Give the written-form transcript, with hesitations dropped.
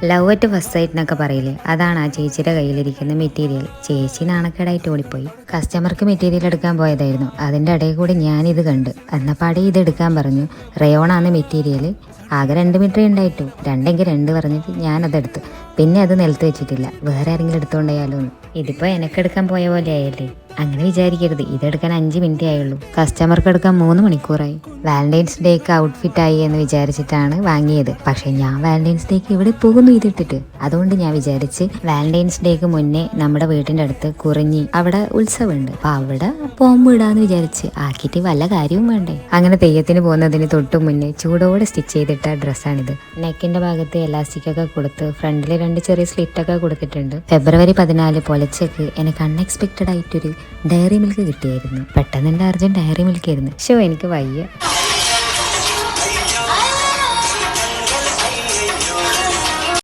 Love at first sight എന്നൊക്കെ പറയില്ലേ, അതാണ് ആ ചേച്ചിയുടെ കയ്യിലിരിക്കുന്ന മെറ്റീരിയൽ. ചേച്ചി നാണക്കേടായിട്ട് ഓടിപ്പോയി. കസ്റ്റമർക്ക് മെറ്റീരിയൽ എടുക്കാൻ പോയതായിരുന്നു. അതിൻ്റെ ഇടയിൽ കൂടി ഞാനിത് കണ്ട്. എന്നപ്പാടെ ഇത് എടുക്കാൻ പറഞ്ഞു. റയോണാണ് മെറ്റീരിയൽ. ആകെ 2 മീറ്റർ ഉണ്ടായിട്ടു. 2 പറഞ്ഞിട്ട് ഞാനതെടുത്ത്. പിന്നെ അത് നിലത്ത് വെച്ചിട്ടില്ല. വേറെ ആരെങ്കിലും എടുത്തുകൊണ്ടായാലോ എന്ന്. ഇതിപ്പോൾ എനക്കെടുക്കാൻ പോയ പോലെ ആയല്ലേ. അങ്ങനെ വിചാരിക്കരുത്. ഇതെടുക്കാൻ 5 മിനിറ്റേ ആയുള്ളൂ. കസ്റ്റമർക്ക് എടുക്കാൻ 3 മണിക്കൂറായി. വാലന്റൈൻസ് ഡേക്ക് ഔട്ട്ഫിറ്റ് ആയി എന്ന് വിചാരിച്ചിട്ടാണ് വാങ്ങിയത്. പക്ഷെ ഞാൻ വാലന്റൈൻസ് ഡേക്ക് ഇവിടെ പോകുന്നു ഇതിട്ടിട്ട്. അതുകൊണ്ട് ഞാൻ വിചാരിച്ച് വാലന്റൈൻസ് ഡേക്ക് മുന്നേ നമ്മുടെ വീട്ടിൻ്റെ അടുത്ത് കുറിഞ്ഞി അവിടെ ഉത്സവമുണ്ട്. അപ്പൊ അവിടെ ബോംബ് ഇടാന്ന് വിചാരിച്ച് ആക്കിയിട്ട് വല്ല കാര്യവും വേണ്ടേ. അങ്ങനെ തെയ്യത്തിന് പോകുന്നതിന് തൊട്ട് മുന്നേ ചൂടോടെ സ്റ്റിച്ച് ചെയ്തിട്ട ഡ്രസ്സാണിത്. നെക്കിന്റെ ഭാഗത്ത് എലാസ്റ്റിക് ഒക്കെ കൊടുത്ത് ഫ്രണ്ടിൽ 2 ചെറിയ സ്ലിറ്റ് ഒക്കെ കൊടുത്തിട്ടുണ്ട്. ഫെബ്രുവരി 14 പൊലച്ചക്ക് എനിക്ക് അൺഎക്സ്പെക്റ്റഡ് ആയിട്ടൊരു ഡയറി മിൽക്ക് കിട്ടിയായിരുന്നു. പെട്ടെന്ന് എൻ്റെ അർജന്റ് ഡയറി മിൽക്ക് ആയിരുന്നു. ഷോ എനിക്ക് വയ്യ.